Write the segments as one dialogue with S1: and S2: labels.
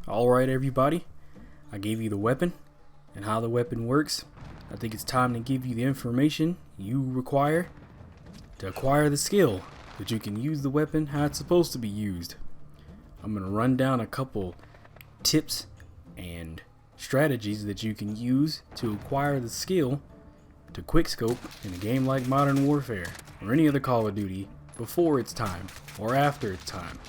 S1: Alright everybody, I gave you the weapon and how the weapon works. I think it's time to give you the information you require to acquire the skill that you can use the weapon how it's supposed to be used. I'm going to run down a couple tips and strategies that you can use to acquire the skill to quickscope in a game like Modern Warfare or any other Call of Duty before it's time or after it's time.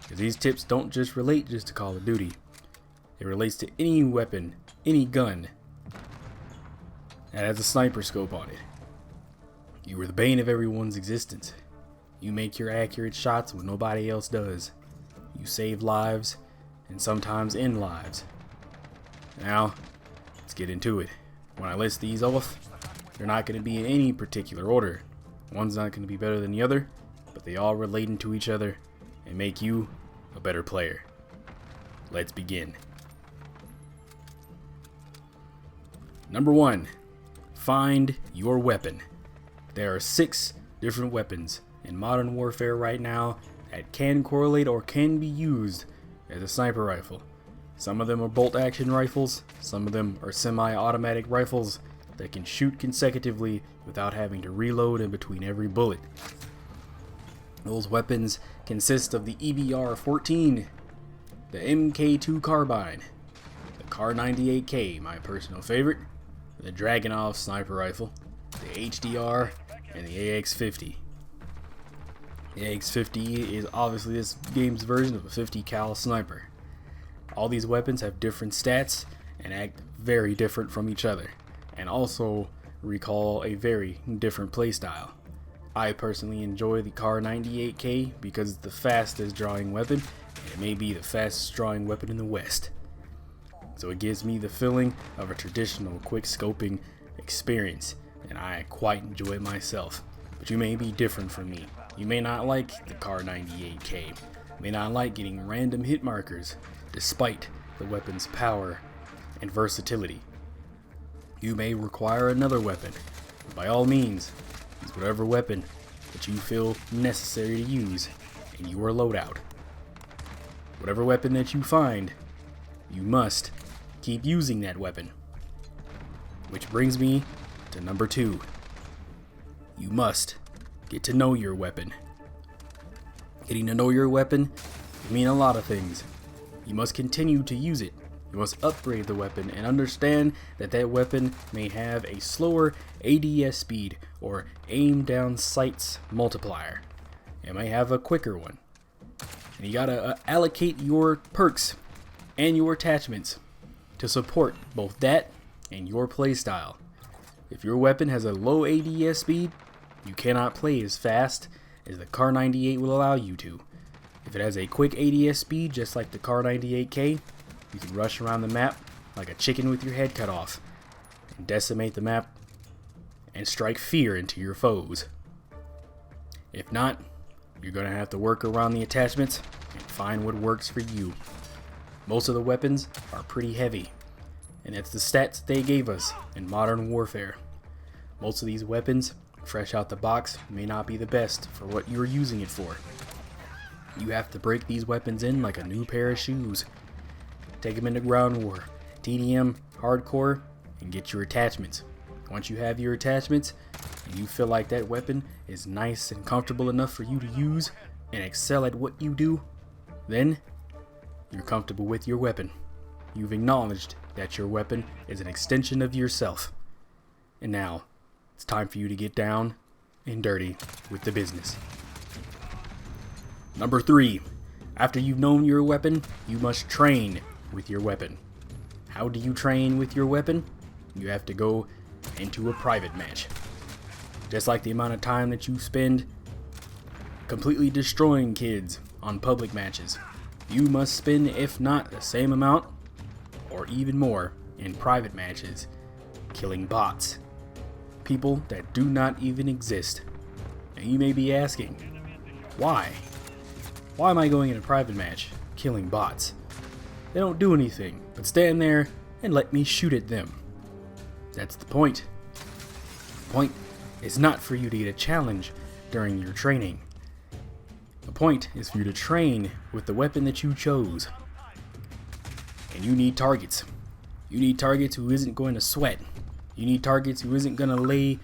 S1: Because these tips don't just relate to Call of Duty. It relates to any weapon, any gun that has a sniper scope on it. You are the bane of everyone's existence. You make your accurate shots when nobody else does. You save lives and sometimes end lives. Now, let's get into it. When I list these off, they're not going to be in any particular order. One's not going to be better than the other, but they all relate into each other and make you a better player. Let's begin. Number 1, find your weapon. There are 6 different weapons in Modern Warfare right now that can correlate or can be used as a sniper rifle. Some of them are bolt action rifles, some of them are semi-automatic rifles that can shoot consecutively without having to reload in between every bullet. Those weapons consist of the EBR-14, the MK2 carbine, the Kar98K, my personal favorite, the Dragunov sniper rifle, the HDR, and the AX-50. The AX-50 is obviously this game's version of a 50 cal sniper. All these weapons have different stats and act very different from each other, and also recall a very different playstyle. I personally enjoy the Kar98K because it's the fastest drawing weapon, and it may be the fastest drawing weapon in the West. So it gives me the feeling of a traditional quickscoping experience, and I quite enjoy it myself. But you may be different from me. You may not like the Kar98K, you may not like getting random hit markers, despite the weapon's power and versatility. You may require another weapon. By all means, use whatever weapon that you feel necessary to use in your loadout. Whatever weapon that you find, you must keep using that weapon. Which brings me to number 2. You must get to know your weapon. Getting to know your weapon can mean a lot of things. You must continue to use it. You must upgrade the weapon and understand that that weapon may have a slower ADS speed or aim down sights multiplier. It may have a quicker one. And you gotta allocate your perks and your attachments to support both that and your playstyle. If your weapon has a low ADS speed, you cannot play as fast as the Kar98 will allow you to. If it has a quick ADS speed, just like the Kar98K, you can rush around the map like a chicken with your head cut off and decimate the map and strike fear into your foes. If not, you're going to have to work around the attachments and find what works for you. Most of the weapons are pretty heavy, and that's the stats they gave us in Modern Warfare. Most of these weapons, fresh out the box, may not be the best for what you're using it for. You have to break these weapons in like a new pair of shoes. Take them into ground war, TDM, hardcore, and get your attachments. Once you have your attachments, and you feel like that weapon is nice and comfortable enough for you to use and excel at what you do, then you're comfortable with your weapon. You've acknowledged that your weapon is an extension of yourself. And now, it's time for you to get down and dirty with the business. Number 3, after you've known your weapon, you must train with your weapon. How do you train with your weapon? You have to go into a private match. Just like the amount of time that you spend completely destroying kids on public matches, you must spend, if not the same amount, or even more, in private matches, killing bots. People that do not even exist. And you may be asking, why? Why am I going in a private match killing bots? They don't do anything but stand there and let me shoot at them. That's the point. The point is not for you to get a challenge during your training. The point is for you to train with the weapon that you chose. And you need targets. You need targets who isn't going to sweat. You need targets who isn't going to lay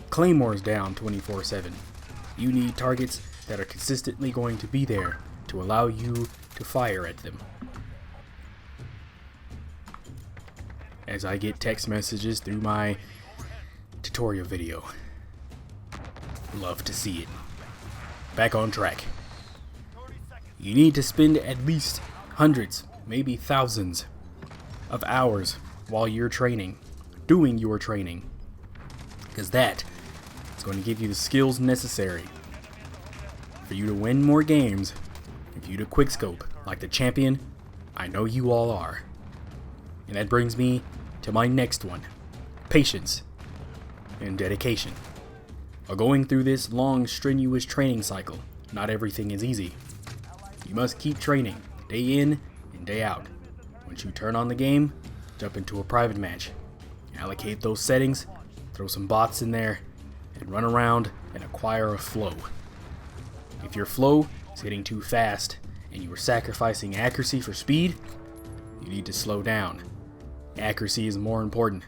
S1: claymores down 24/7. You need targets that are consistently going to be there to allow you to fire at them. As I get text messages through my tutorial video. Love to see it. Back on track. You need to spend at least hundreds, maybe thousands of hours while you're training, doing your training, because that is going to give you the skills necessary for you to win more games, and for you to quickscope like the champion I know you all are. And that brings me to my next one: patience and dedication. While going through this long, strenuous training cycle, not everything is easy. You must keep training, day in and day out. Once you turn on the game, jump into a private match. Allocate those settings, throw some bots in there, and run around and acquire a flow. If your flow is hitting too fast and you are sacrificing accuracy for speed, you need to slow down. Accuracy is more important,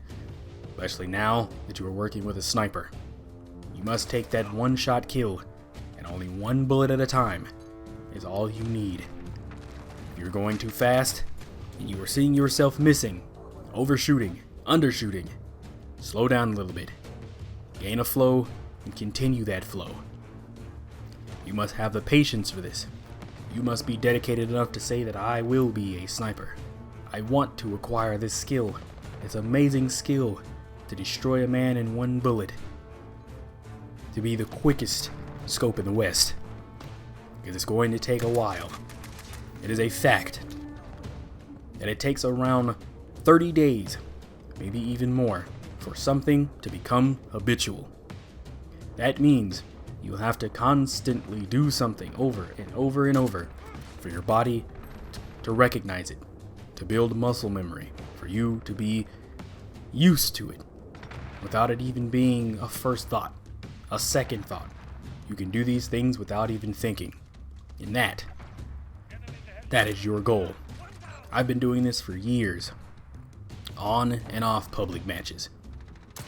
S1: especially now that you are working with a sniper. You must take that one-shot kill, and only one bullet at a time is all you need. If you're going too fast, and you are seeing yourself missing, overshooting, undershooting, slow down a little bit. Gain a flow, and continue that flow. You must have the patience for this. You must be dedicated enough to say that I will be a sniper. I want to acquire this skill. This amazing skill to destroy a man in one bullet. To be the quickest scope in the West. Because it's going to take a while. It is a fact that it takes around 30 days, maybe even more, for something to become habitual. That means you'll have to constantly do something over and over and over for your body to recognize it, to build muscle memory, for you to be used to it, without it even being a first thought, a second thought. You can do these things without even thinking. And that is your goal. I've been doing this for years, on and off public matches.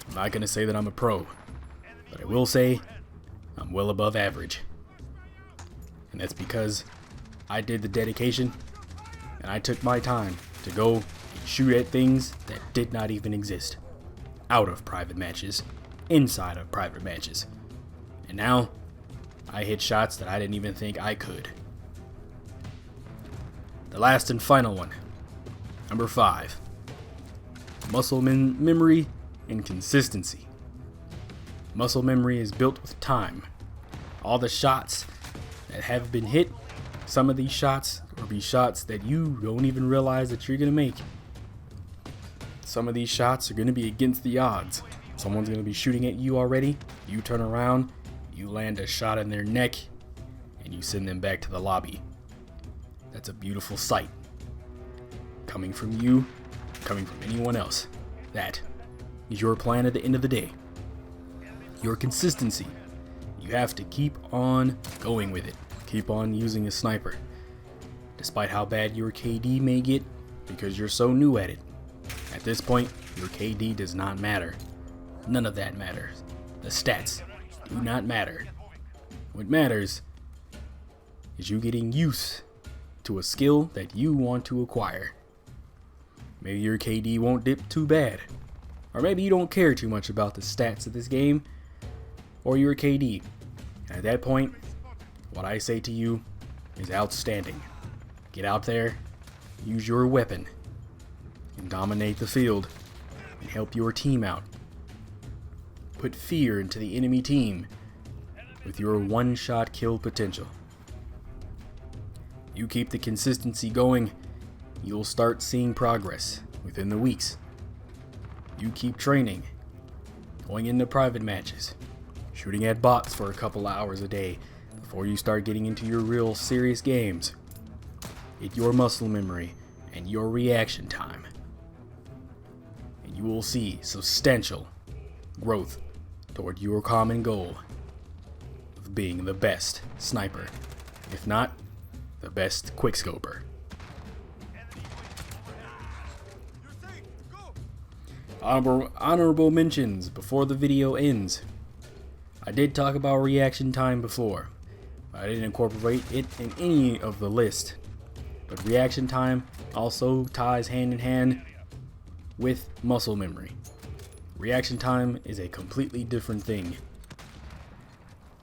S1: I'm not going to say that I'm a pro, but I will say I'm well above average. And that's because I did the dedication, and I took my time to go and shoot at things that did not even exist. Out of private matches, inside of private matches. And now, I hit shots that I didn't even think I could. The last and final one. Number 5. Muscle memory and consistency. Muscle memory is built with time. All the shots that have been hit, some of these shots will be shots that you don't even realize that you're going to make. Some of these shots are going to be against the odds. Someone's going to be shooting at you already. You turn around, you land a shot in their neck, and you send them back to the lobby. That's a beautiful sight. Coming from you, coming from anyone else. That is your plan at the end of the day. Your consistency. You have to keep on going with it. Keep on using a sniper. Despite how bad your KD may get, because you're so new at it. At this point, your KD does not matter. None of that matters. The stats do not matter. What matters is you getting used to a skill that you want to acquire. Maybe your KD won't dip too bad. Or maybe you don't care too much about the stats of this game or your KD. And at that point, what I say to you is outstanding. Get out there, use your weapon, and dominate the field, and help your team out. Put fear into the enemy team with your one-shot kill potential. You keep the consistency going, you'll start seeing progress within the weeks. You keep training, going into private matches, shooting at bots for a couple hours a day before you start getting into your real serious games. Get your muscle memory and your reaction time, and you will see substantial growth toward your common goal of being the best sniper, if not the best quickscoper. Honorable mentions before the video ends. I did talk about reaction time before. I didn't incorporate it in any of the list. But reaction time also ties hand in hand with muscle memory. Reaction time is a completely different thing.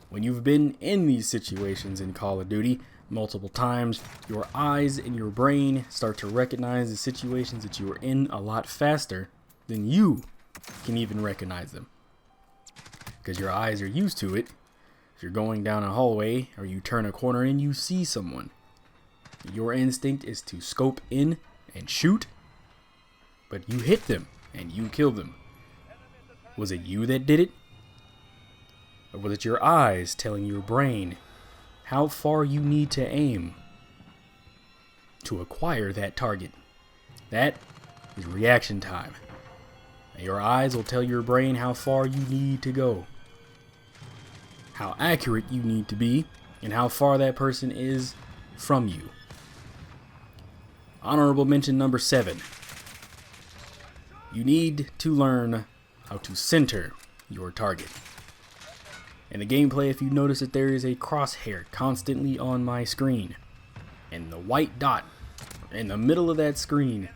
S1: When you've been in these situations in Call of Duty multiple times, your eyes and your brain start to recognize the situations that you are in a lot faster than you can even recognize them. Because your eyes are used to it. If you're going down a hallway or you turn a corner and you see someone, your instinct is to scope in and shoot, but you hit them and you kill them. Was it you that did it? Or was it your eyes telling your brain how far you need to aim to acquire that target? That is reaction time. Your eyes will tell your brain how far you need to go, how accurate you need to be, and how far that person is from you. Honorable mention number 7. You need to learn how to center your target. In the gameplay, if you notice that there is a crosshair constantly on my screen, and the white dot in the middle of that screen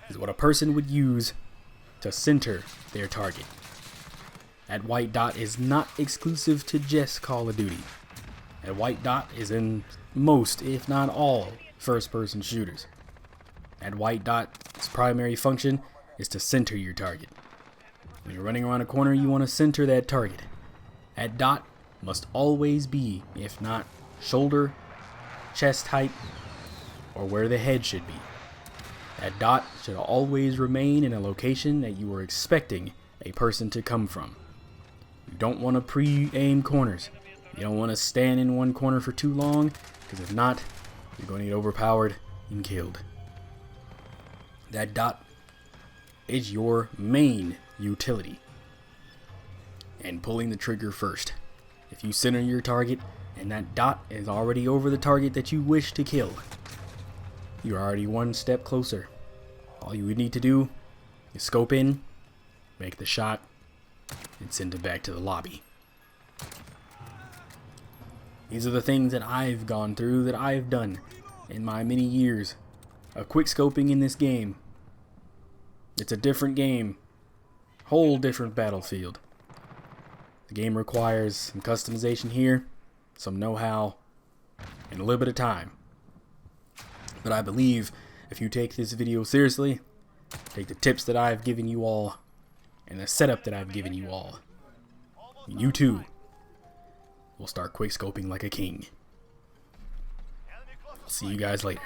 S1: is what a person would use to center their target. That white dot is not exclusive to just Call of Duty. That white dot is in most, if not all, first-person shooters. That white dot's primary function is to center your target. When you're running around a corner, you want to center that target. That dot must always be, if not shoulder, chest height, or where the head should be. That dot should always remain in a location that you are expecting a person to come from. You don't want to pre-aim corners. You don't want to stand in one corner for too long, because if not, you're going to get overpowered and killed. That dot is your main utility. And pulling the trigger first. If you center your target and that dot is already over the target that you wish to kill, you're already one step closer. All you would need to do is scope in, make the shot, and send it back to the lobby. These are the things that I've gone through, that I've done in my many years of quickscoping in this game. It's a different game, whole different battlefield. The game requires some customization here, some know-how, and a little bit of time. But I believe if you take this video seriously, take the tips that I've given you all, and the setup that I've given you all, you too will start quickscoping like a king. See you guys later.